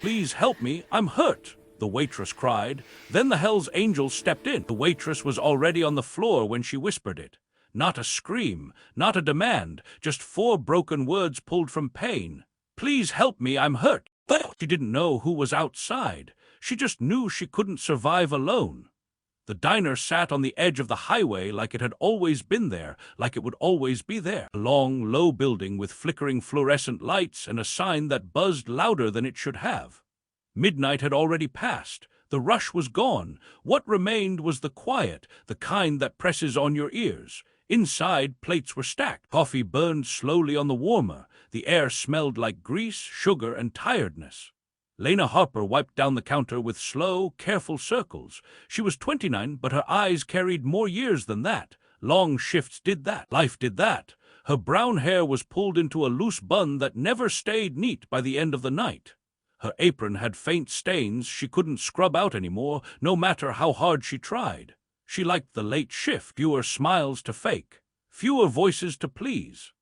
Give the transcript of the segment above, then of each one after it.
"Please help me, I'm hurt," the waitress cried. Then the Hell's Angels stepped in. The waitress was already on the floor when she whispered it. Not a scream, not a demand, just 4 broken words pulled from pain. "Please help me, I'm hurt." She didn't know who was outside. She just knew she couldn't survive alone. The diner sat on the edge of the highway like it had always been there, like it would always be there. A long, low building with flickering fluorescent lights and a sign that buzzed louder than it should have. Midnight had already passed. The rush was gone. What remained was the quiet, the kind that presses on your ears. Inside, plates were stacked. Coffee burned slowly on the warmer. The air smelled like grease, sugar, and tiredness. Lena Harper wiped down the counter with slow, careful circles. She was 29, but her eyes carried more years than that. Long shifts did that. Life did that. Her brown hair was pulled into a loose bun that never stayed neat by the end of the night. Her apron had faint stains she couldn't scrub out anymore, no matter how hard she tried. She liked the late shift, fewer smiles to fake, fewer voices to please.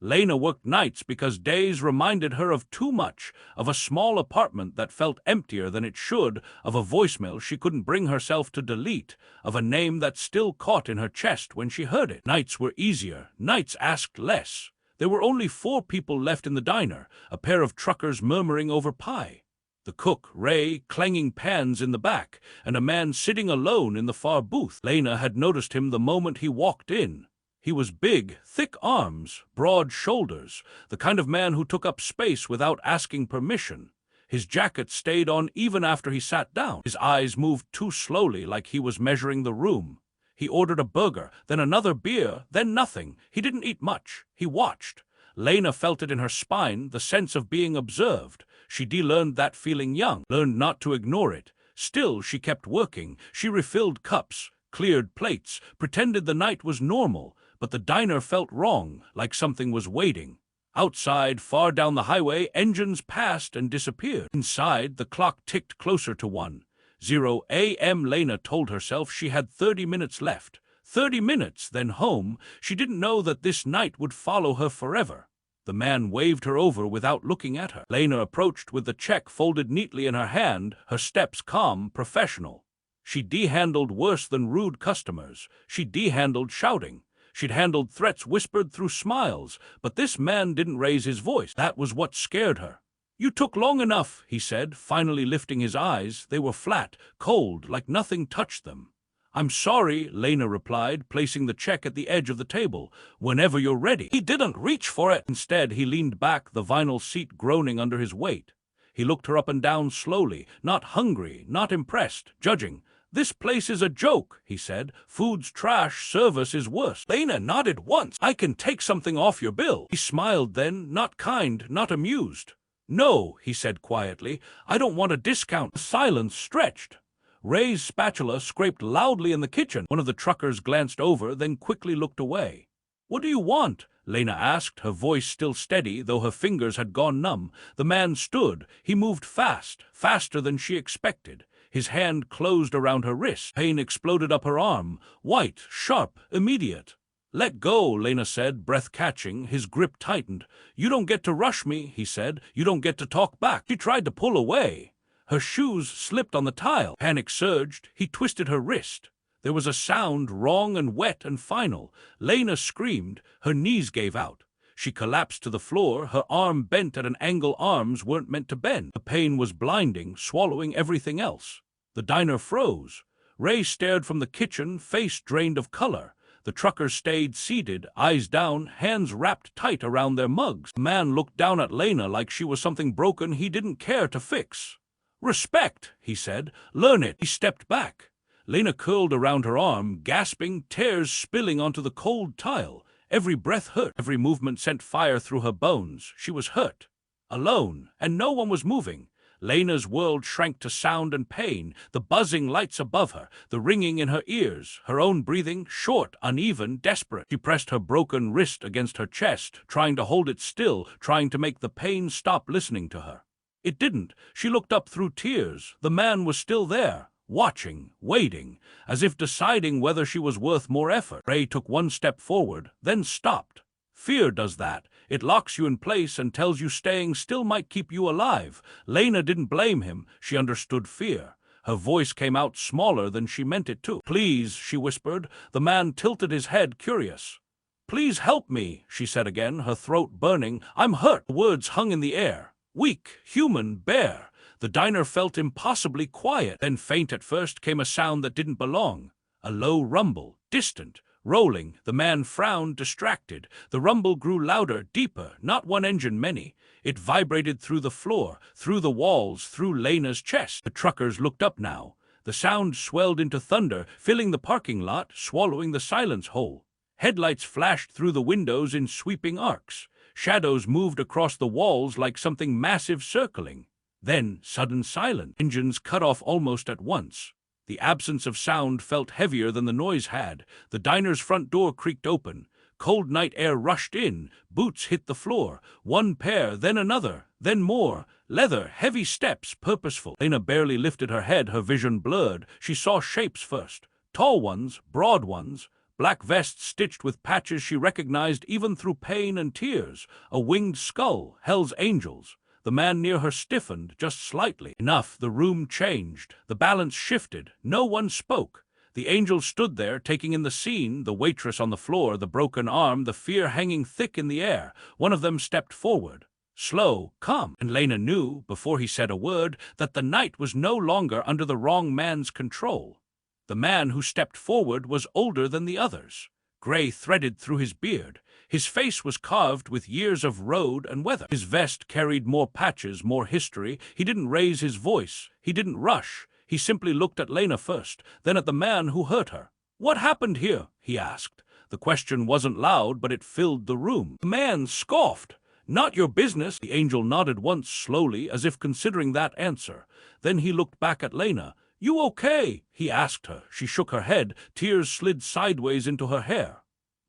Lena worked nights because days reminded her of too much, of a small apartment that felt emptier than it should, of a voicemail she couldn't bring herself to delete, of a name that still caught in her chest when she heard it. Nights were easier. Nights asked less. There were only 4 people left in the diner, a pair of truckers murmuring over pie. The cook, Ray, clanging pans in the back, and a man sitting alone in the far booth. Lena had noticed him the moment he walked in. He was big, thick arms, broad shoulders, the kind of man who took up space without asking permission. His jacket stayed on even after he sat down. His eyes moved too slowly, like he was measuring the room. He ordered a burger, then another beer, then nothing. He didn't eat much. He watched. Lena felt it in her spine, the sense of being observed. She de-learned that feeling young, learned not to ignore it. Still, she kept working. She refilled cups, cleared plates, pretended the night was normal. But the diner felt wrong, like something was waiting. Outside, far down the highway, engines passed and disappeared. Inside, the clock ticked closer to 1:00 a.m. Lena told herself she had 30 minutes left. 30 minutes, then home. She didn't know that this night would follow her forever. The man waved her over without looking at her. Lena approached with the check folded neatly in her hand, her steps calm, professional. She de-handled worse than rude customers. She de-handled shouting. She'd handled threats whispered through smiles, but this man didn't raise his voice. That was what scared her. "You took long enough," he said, finally lifting his eyes. They were flat, cold, like nothing touched them. "I'm sorry," Lena replied, placing the check at the edge of the table. "Whenever you're ready." He didn't reach for it. Instead, he leaned back, the vinyl seat groaning under his weight. He looked her up and down slowly, not hungry, not impressed, judging. "This place is a joke," he said. "Food's trash, service is worse." Lena nodded once. "I can take something off your bill." He smiled then, not kind, not amused. "No," he said quietly, "I don't want a discount." Silence stretched. Ray's spatula scraped loudly in the kitchen. One of the truckers glanced over, then quickly looked away. "What do you want?" Lena asked, her voice still steady, though her fingers had gone numb. The man stood. He moved fast, faster than she expected. His hand closed around her wrist. Pain exploded up her arm, white, sharp, immediate. "Let go," Lena said, breath catching. His grip tightened. "You don't get to rush me," he said. "You don't get to talk back." She tried to pull away. Her shoes slipped on the tile. Panic surged. He twisted her wrist. There was a sound, wrong and wet and final. Lena screamed. Her knees gave out. She collapsed to the floor, her arm bent at an angle arms weren't meant to bend. The pain was blinding, swallowing everything else. The diner froze. Ray stared from the kitchen, face drained of color. The truckers stayed seated, eyes down, hands wrapped tight around their mugs. The man looked down at Lena like she was something broken he didn't care to fix. "Respect," he said. "Learn it." He stepped back. Lena curled around her arm, gasping, tears spilling onto the cold tile. Every breath hurt. Every movement sent fire through her bones. She was hurt. Alone. And no one was moving. Lena's world shrank to sound and pain, the buzzing lights above her, the ringing in her ears, her own breathing, short, uneven, desperate. She pressed her broken wrist against her chest, trying to hold it still, trying to make the pain stop listening to her. It didn't. She looked up through tears. The man was still there. Watching, waiting, as if deciding whether she was worth more effort. Ray took one step forward, then stopped. Fear does that. It locks you in place and tells you staying still might keep you alive. Lena didn't blame him. She understood fear. Her voice came out smaller than she meant it to. "Please," she whispered. The man tilted his head, curious. "Please help me," she said again, her throat burning. "I'm hurt." The words hung in the air. Weak, human, bare. The diner felt impossibly quiet. Then faint at first came a sound that didn't belong. A low rumble, distant, rolling. The man frowned, distracted. The rumble grew louder, deeper, not one engine, many. It vibrated through the floor, through the walls, through Lena's chest. The truckers looked up now. The sound swelled into thunder, filling the parking lot, swallowing the silence whole. Headlights flashed through the windows in sweeping arcs. Shadows moved across the walls like something massive circling. Then, sudden silence. Engines cut off almost at once. The absence of sound felt heavier than the noise had. The diner's front door creaked open. Cold night air rushed in. Boots hit the floor. One pair, then another, then more. Leather, heavy steps, purposeful. Lena barely lifted her head, her vision blurred. She saw shapes first. Tall ones, broad ones. Black vests stitched with patches she recognized even through pain and tears. A winged skull, Hell's Angels. The man near her stiffened, just slightly. Enough, the room changed. The balance shifted. No one spoke. The angels stood there, taking in the scene, the waitress on the floor, the broken arm, the fear hanging thick in the air. One of them stepped forward. Slow, calm, and Lena knew, before he said a word, that the night was no longer under the wrong man's control. The man who stepped forward was older than the others. Gray threaded through his beard. His face was carved with years of road and weather. His vest carried more patches, more history. He didn't raise his voice. He didn't rush. He simply looked at Lena first, then at the man who hurt her. "What happened here?" he asked. The question wasn't loud, but it filled the room. The man scoffed. "Not your business." The angel nodded once slowly, as if considering that answer. Then he looked back at Lena. "You okay?" he asked her. She shook her head. Tears slid sideways into her hair.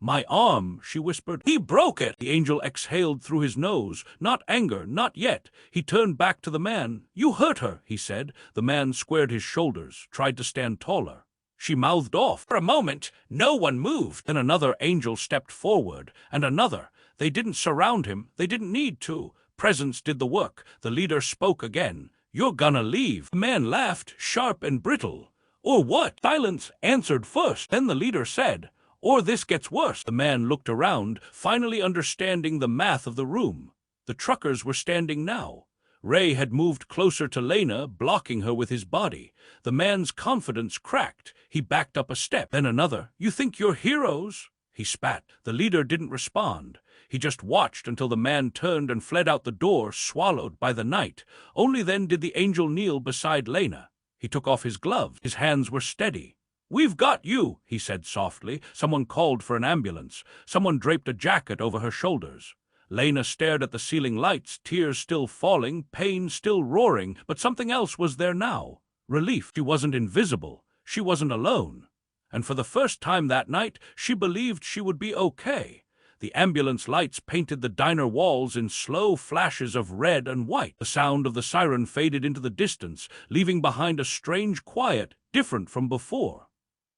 "My arm," she whispered. "He broke it." The angel exhaled through his nose. Not anger, not yet. He turned back to the man. "You hurt her," he said. The man squared his shoulders, tried to stand taller. She mouthed off. For a moment, no one moved. Then another angel stepped forward, and another. They didn't surround him. They didn't need to. Presence did the work. The leader spoke again. "You're gonna leave." The man laughed, sharp and brittle. "Or what?" Silence answered first. Then the leader said, "Or this gets worse." The man looked around, finally understanding the math of the room. The truckers were standing now. Ray had moved closer to Lena, blocking her with his body. The man's confidence cracked. He backed up a step, then another. "You think you're heroes?" He spat. The leader didn't respond. He just watched until the man turned and fled out the door, swallowed by the night. Only then did the angel kneel beside Lena. He took off his gloves. His hands were steady. "We've got you," he said softly. Someone called for an ambulance. Someone draped a jacket over her shoulders. Lena stared at the ceiling lights, tears still falling, pain still roaring, but something else was there now. Relief. She wasn't invisible. She wasn't alone. And for the first time that night, she believed she would be okay. The ambulance lights painted the diner walls in slow flashes of red and white. The sound of the siren faded into the distance, leaving behind a strange quiet, different from before.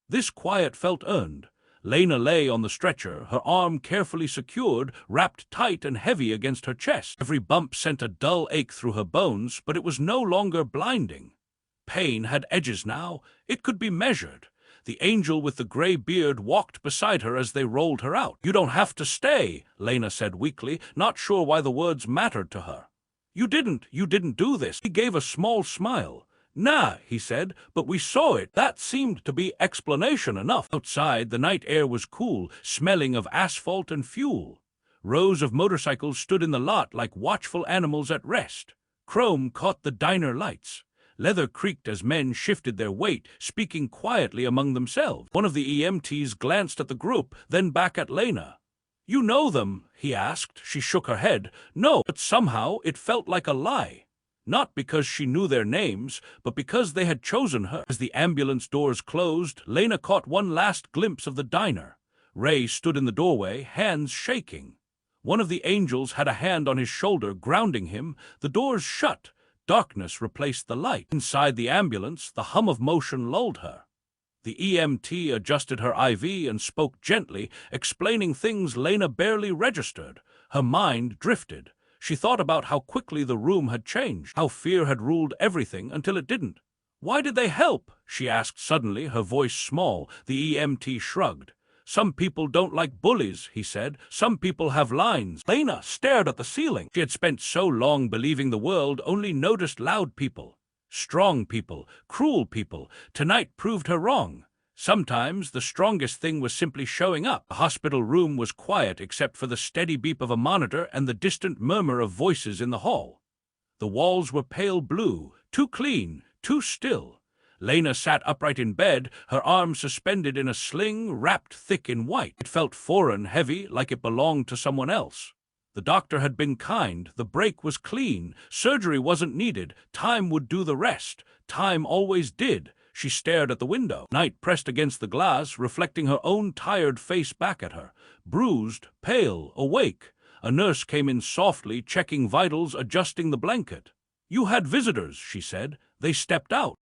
This quiet felt earned. Lena lay on the stretcher, her arm carefully secured, wrapped tight and heavy against her chest. Every bump sent a dull ache through her bones, but it was no longer blinding. Pain had edges now. It could be measured. The angel with the gray beard walked beside her as they rolled her out. "You don't have to stay," Lena said weakly, not sure why the words mattered to her. You didn't do this." He gave a small smile. "Nah," he said, "but we saw it." That seemed to be explanation enough. Outside, the night air was cool, smelling of asphalt and fuel. Rows of motorcycles stood in the lot like watchful animals at rest. Chrome caught the diner lights. Leather creaked as men shifted their weight, speaking quietly among themselves. One of the EMTs glanced at the group, then back at Lena. "You know them?" he asked. She shook her head. "No," but somehow it felt like a lie. Not because she knew their names, but because they had chosen her. As the ambulance doors closed, Lena caught one last glimpse of the diner. Ray stood in the doorway, hands shaking. One of the angels had a hand on his shoulder, grounding him. The doors shut. Darkness replaced the light. Inside the ambulance, the hum of motion lulled her. The EMT adjusted her IV and spoke gently, explaining things Lena barely registered. Her mind drifted. She thought about how quickly the room had changed, how fear had ruled everything until it didn't. "Why did they help?" she asked suddenly, her voice small. The EMT shrugged. "Some people don't like bullies," he said. "Some people have lines." Lena stared at the ceiling. She had spent so long believing the world only noticed loud people, strong people, cruel people. Tonight proved her wrong. Sometimes the strongest thing was simply showing up. The hospital room was quiet except for the steady beep of a monitor and the distant murmur of voices in the hall. The walls were pale blue, too clean, too still. Lena sat upright in bed, her arms suspended in a sling wrapped thick in white. It felt foreign, heavy, like it belonged to someone else. The doctor had been kind, the break was clean, surgery wasn't needed, time would do the rest. Time always did. She stared at the window. Night pressed against the glass, reflecting her own tired face back at her. Bruised, pale, awake. A nurse came in softly, checking vitals, adjusting the blanket. "You had visitors," she said. "They stepped out."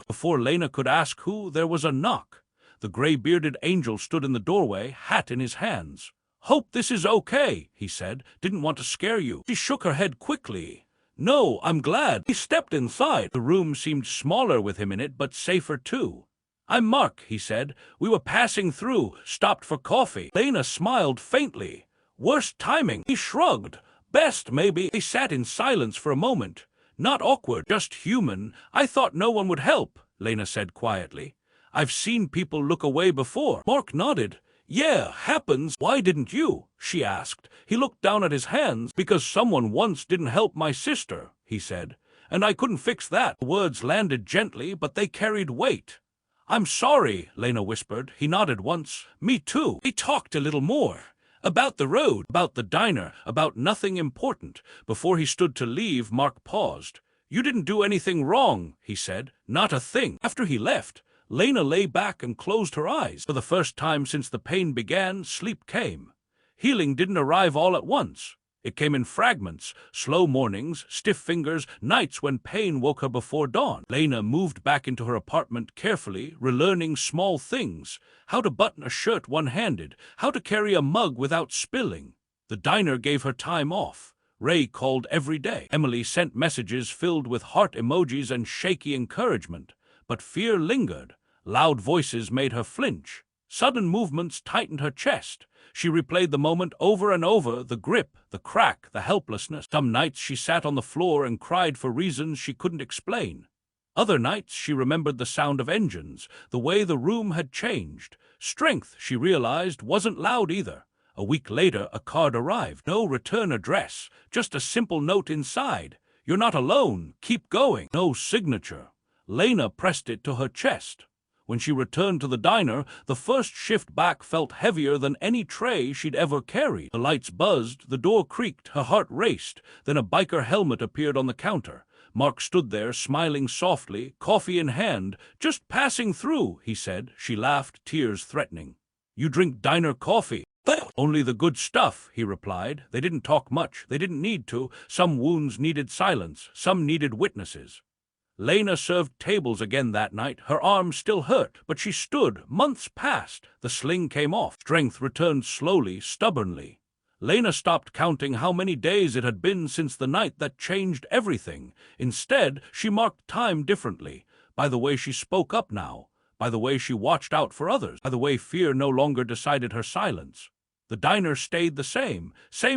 Before Lena could ask who, there was a knock. The gray-bearded angel stood in the doorway, hat in his hands. "Hope this is okay," he said. "Didn't want to scare you." She shook her head quickly. "No, I'm glad." He stepped inside. The room seemed smaller with him in it, but safer too. "I'm Mark," he said. "We were passing through, stopped for coffee." Lena smiled faintly. "Worst timing." He shrugged. "Best, maybe." They sat in silence for a moment. "Not awkward, just human. I thought no one would help," Lena said quietly. "I've seen people look away before." Mark nodded. "Yeah, happens." "Why didn't you?" she asked. He looked down at his hands. "Because someone once didn't help my sister," he said. "And I couldn't fix that." The words landed gently, but they carried weight. "I'm sorry," Lena whispered. He nodded once. "Me too." They talked a little more. About the road, about the diner, about nothing important. Before he stood to leave, Mark paused. "You didn't do anything wrong," he said. "Not a thing." After he left, Lena lay back and closed her eyes. For the first time since the pain began, sleep came. Healing didn't arrive all at once. It came in fragments, slow mornings, stiff fingers, nights when pain woke her before dawn. Lena moved back into her apartment carefully, relearning small things. How to button a shirt one-handed, how to carry a mug without spilling. The diner gave her time off. Ray called every day. Emily sent messages filled with heart emojis and shaky encouragement. But fear lingered. Loud voices made her flinch. Sudden movements tightened her chest. She replayed the moment over and over, the grip, the crack, the helplessness. Some nights she sat on the floor and cried for reasons she couldn't explain. Other nights she remembered the sound of engines, the way the room had changed. Strength, she realized, wasn't loud either. A week later, a card arrived. No return address, just a simple note inside. "You're not alone. Keep going." No signature. Lena pressed it to her chest. When she returned to the diner, the first shift back felt heavier than any tray she'd ever carried. The lights buzzed, the door creaked, her heart raced. Then a biker helmet appeared on the counter. Mark stood there, smiling softly, coffee in hand. "Just passing through," he said. She laughed, tears threatening. "You drink diner coffee?" "Only the good stuff," he replied. They didn't talk much. They didn't need to. Some wounds needed silence. Some needed witnesses. Lena served tables again that night. Her arm still hurt, but she stood. Months passed. The sling came off. Strength returned slowly, stubbornly. Lena stopped counting how many days it had been since the night that changed everything. Instead, she marked time differently, by the way she spoke up now, by the way she watched out for others, by the way fear no longer decided her silence. The diner stayed the same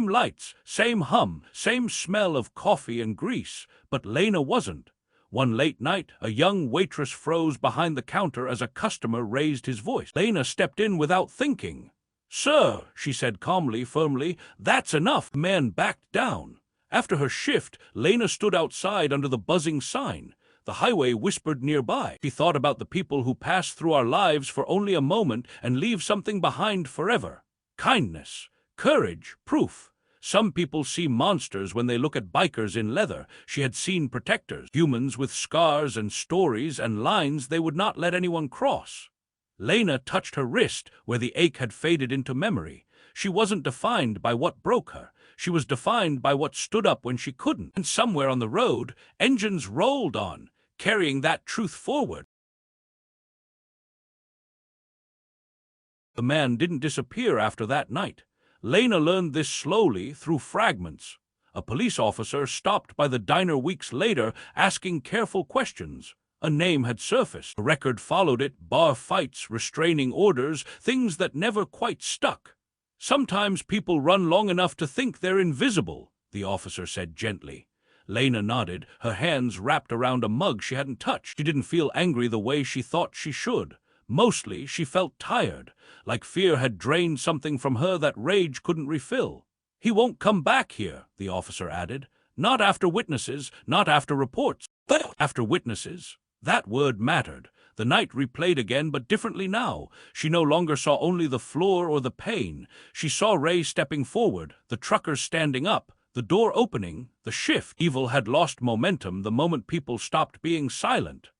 lights, same hum, same smell of coffee and grease, but Lena wasn't. One late night, a young waitress froze behind the counter as a customer raised his voice. Lena stepped in without thinking. "Sir," she said calmly, firmly, "that's enough." The man backed down. After her shift, Lena stood outside under the buzzing sign. The highway whispered nearby. She thought about the people who pass through our lives for only a moment and leave something behind forever. Kindness, courage, proof. Some people see monsters when they look at bikers in leather. She had seen protectors, humans with scars and stories and lines they would not let anyone cross. Lena touched her wrist where the ache had faded into memory. She wasn't defined by what broke her. She was defined by what stood up when she couldn't. And somewhere on the road, engines rolled on, carrying that truth forward. The man didn't disappear after that night. Lena learned this slowly through fragments. A police officer stopped by the diner weeks later asking careful questions. A name had surfaced. A record followed it, bar fights, restraining orders, things that never quite stuck. "Sometimes people run long enough to think they're invisible," the officer said gently. Lena nodded, her hands wrapped around a mug she hadn't touched. She didn't feel angry the way she thought she should. Mostly, she felt tired, like fear had drained something from her that rage couldn't refill. "He won't come back here," the officer added. "Not after witnesses, not after reports." But after witnesses. That word mattered. The night replayed again, but differently now. She no longer saw only the floor or the pane. She saw Ray stepping forward, the truckers standing up, the door opening, the shift. Evil had lost momentum the moment people stopped being silent.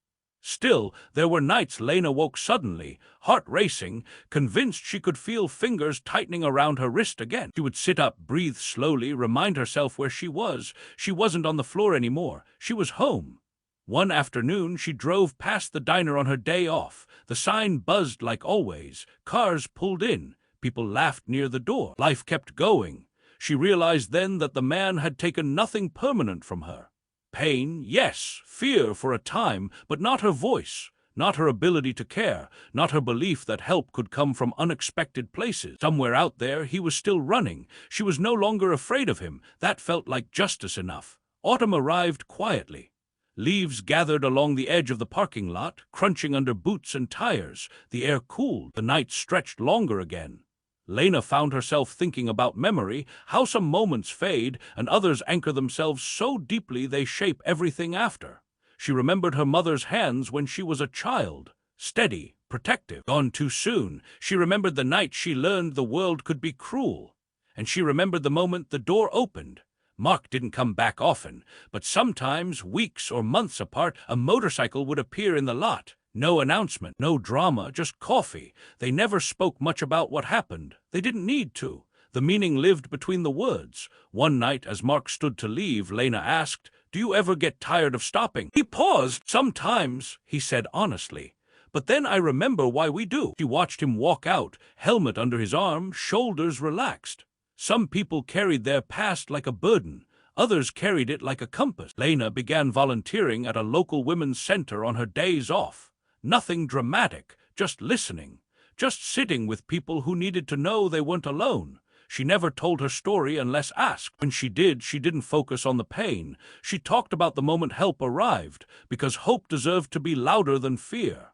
Still, there were nights Lena woke suddenly, heart racing, convinced she could feel fingers tightening around her wrist again. She would sit up, breathe slowly, remind herself where she was. She wasn't on the floor anymore. She was home. One afternoon, she drove past the diner on her day off. The sign buzzed like always. Cars pulled in. People laughed near the door. Life kept going. She realized then that the man had taken nothing permanent from her. Pain, yes, fear for a time, but not her voice, not her ability to care, not her belief that help could come from unexpected places. Somewhere out there, he was still running. She was no longer afraid of him. That felt like justice enough. Autumn arrived quietly. Leaves gathered along the edge of the parking lot, crunching under boots and tires. The air cooled. The night stretched longer again. Lena found herself thinking about memory, how some moments fade and others anchor themselves so deeply they shape everything after. She remembered her mother's hands when she was a child, steady, protective. Gone too soon. She remembered the night she learned the world could be cruel. And she remembered the moment the door opened. Mark didn't come back often, but sometimes, weeks or months apart, a motorcycle would appear in the lot. No announcement, no drama, just coffee. They never spoke much about what happened. They didn't need to. The meaning lived between the words. One night, as Mark stood to leave, Lena asked, "Do you ever get tired of stopping?" He paused. "Sometimes," he said honestly. "But then I remember why we do." She watched him walk out, helmet under his arm, shoulders relaxed. Some people carried their past like a burden. Others carried it like a compass. Lena began volunteering at a local women's center on her days off. Nothing dramatic, just listening, just sitting with people who needed to know they weren't alone. She never told her story unless asked. When she did, she didn't focus on the pain. She talked about the moment help arrived, because hope deserved to be louder than fear.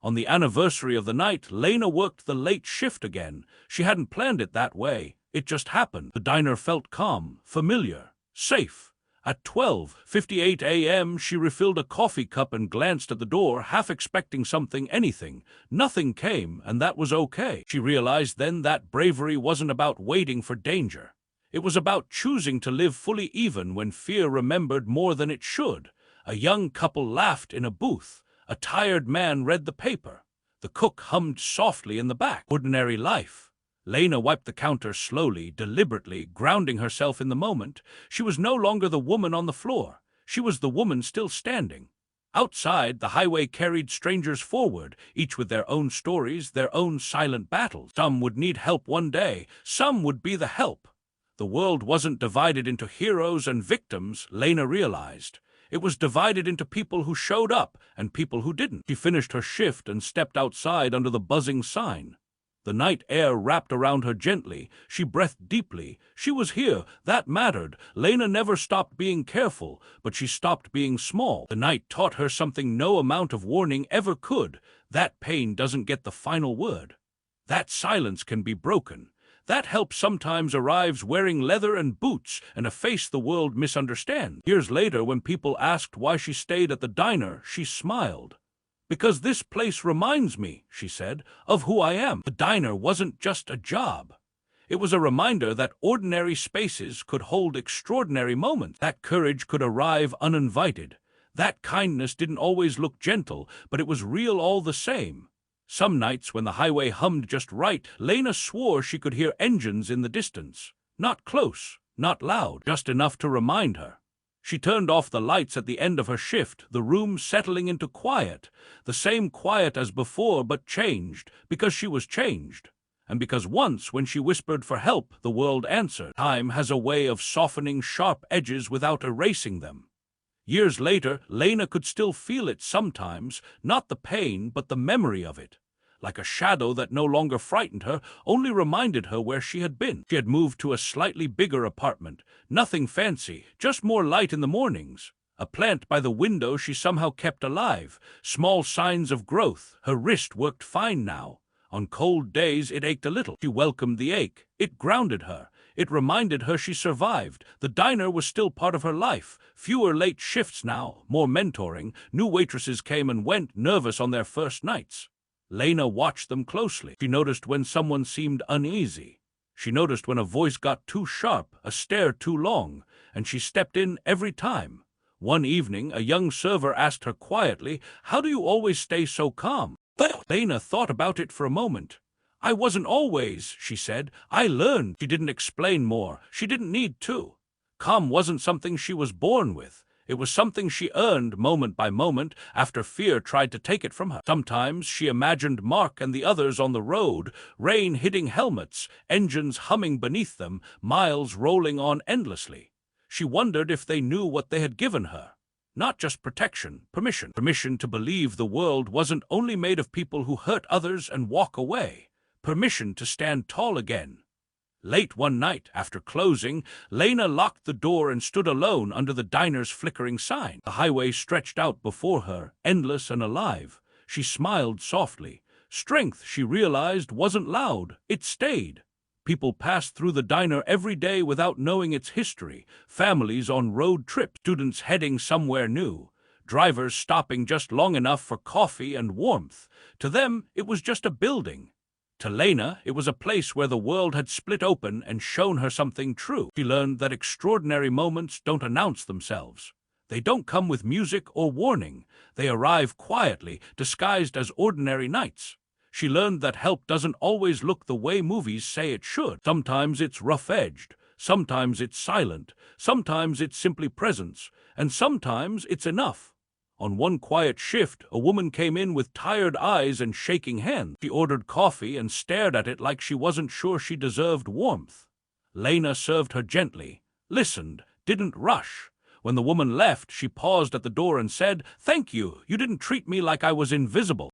On the anniversary of the night, Lena worked the late shift again. She hadn't planned it that way. It just happened. The diner felt calm, familiar, safe. At 12:58 a.m., she refilled a coffee cup and glanced at the door, half expecting anything. Nothing came, and that was okay. She realized then that bravery wasn't about waiting for danger. It was about choosing to live fully even when fear remembered more than it should. A young couple laughed in a booth. A tired man read the paper. The cook hummed softly in the back. Ordinary life. Lena wiped the counter slowly, deliberately, grounding herself in the moment. She was no longer the woman on the floor. She was the woman still standing. Outside, the highway carried strangers forward, each with their own stories, their own silent battles. Some would need help one day. Some would be the help. The world wasn't divided into heroes and victims, Lena realized. It was divided into people who showed up and people who didn't. She finished her shift and stepped outside under the buzzing sign. The night air wrapped around her gently. She breathed deeply. She was here. That mattered. Lena never stopped being careful, but she stopped being small. The night taught her something no amount of warning ever could. That pain doesn't get the final word. That silence can be broken. That help sometimes arrives wearing leather and boots and a face the world misunderstands. Years later, when people asked why she stayed at the diner, she smiled. "Because this place reminds me," she said, "of who I am." The diner wasn't just a job. It was a reminder that ordinary spaces could hold extraordinary moments. That courage could arrive uninvited. That kindness didn't always look gentle, but it was real all the same. Some nights when the highway hummed just right, Lena swore she could hear engines in the distance. Not close, not loud, just enough to remind her. She turned off the lights at the end of her shift, the room settling into quiet, the same quiet as before but changed, because she was changed. And because once, when she whispered for help, the world answered. Time has a way of softening sharp edges without erasing them. Years later, Lena could still feel it sometimes, not the pain, but the memory of it. Like a shadow that no longer frightened her, only reminded her where she had been. She had moved to a slightly bigger apartment. Nothing fancy, just more light in the mornings. A plant by the window she somehow kept alive. Small signs of growth. Her wrist worked fine now. On cold days it ached a little. She welcomed the ache. It grounded her. It reminded her she survived. The diner was still part of her life. Fewer late shifts now, more mentoring. New waitresses came and went, nervous on their first nights. Lena watched them closely. She noticed when someone seemed uneasy. She noticed when a voice got too sharp, a stare too long, and she stepped in every time. One evening, a young server asked her quietly, "How do you always stay so calm?" Lena thought about it for a moment. "I wasn't always," she said. "I learned." She didn't explain more. She didn't need to. Calm wasn't something she was born with. It was something she earned moment by moment after fear tried to take it from her. Sometimes she imagined Mark and the others on the road, rain hitting helmets, engines humming beneath them, miles rolling on endlessly. She wondered if they knew what they had given her. Not just protection, permission. Permission to believe the world wasn't only made of people who hurt others and walk away. Permission to stand tall again. Late one night, after closing, Lena locked the door and stood alone under the diner's flickering sign. The highway stretched out before her, endless and alive. She smiled softly. Strength, she realized, wasn't loud. It stayed. People passed through the diner every day without knowing its history. Families on road trips, students heading somewhere new, drivers stopping just long enough for coffee and warmth. To them, it was just a building. To Lena, it was a place where the world had split open and shown her something true. She learned that extraordinary moments don't announce themselves. They don't come with music or warning. They arrive quietly, disguised as ordinary nights. She learned that help doesn't always look the way movies say it should. Sometimes it's rough-edged, sometimes it's silent, sometimes it's simply presence, and sometimes it's enough. On one quiet shift, a woman came in with tired eyes and shaking hands. She ordered coffee and stared at it like she wasn't sure she deserved warmth. Lena served her gently, listened, didn't rush. When the woman left, she paused at the door and said, "Thank you, you didn't treat me like I was invisible."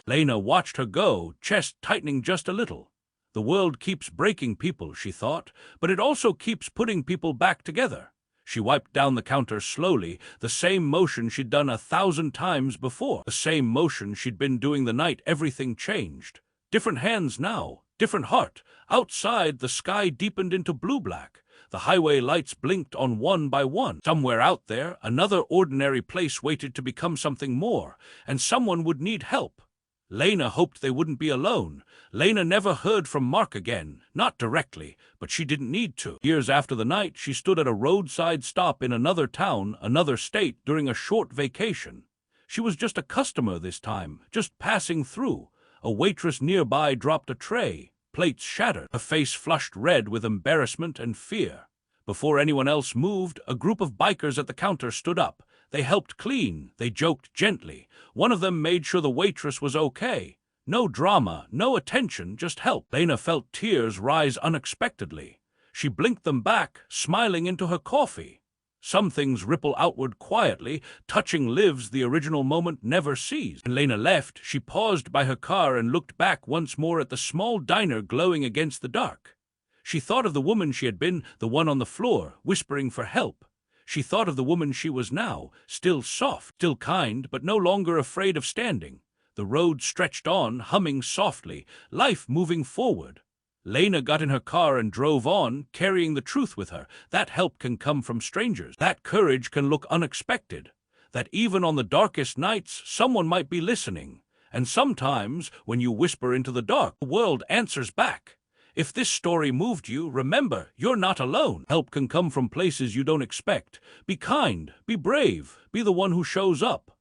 Lena watched her go, chest tightening just a little. The world keeps breaking people, she thought, but it also keeps putting people back together. She wiped down the counter slowly, the same motion she'd done 1,000 times before, the same motion she'd been doing the night everything changed. Different hands now, different heart. Outside, the sky deepened into blue-black. The highway lights blinked on one by one. Somewhere out there, another ordinary place waited to become something more, and someone would need help. Lena hoped they wouldn't be alone. Lena never heard from Mark again, not directly, but she didn't need to. Years after the night, she stood at a roadside stop in another town, another state, during a short vacation. She was just a customer this time, just passing through. A waitress nearby dropped a tray. Plates shattered. Her face flushed red with embarrassment and fear. Before anyone else moved, a group of bikers at the counter stood up. They helped clean. They joked gently. One of them made sure the waitress was okay. No drama, no attention, just help. Lena felt tears rise unexpectedly. She blinked them back, smiling into her coffee. Some things ripple outward quietly, touching lives the original moment never sees. When Lena left, she paused by her car and looked back once more at the small diner glowing against the dark. She thought of the woman she had been, the one on the floor, whispering for help. She thought of the woman she was now, still soft, still kind, but no longer afraid of standing. The road stretched on, humming softly, life moving forward. Lena got in her car and drove on, carrying the truth with her. That help can come from strangers. That courage can look unexpected. That even on the darkest nights, someone might be listening. And sometimes, when you whisper into the dark, the world answers back. If this story moved you, remember, you're not alone. Help can come from places you don't expect. Be kind, be brave, be the one who shows up.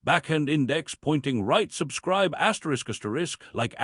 Backhand index pointing right, subscribe **** like ****.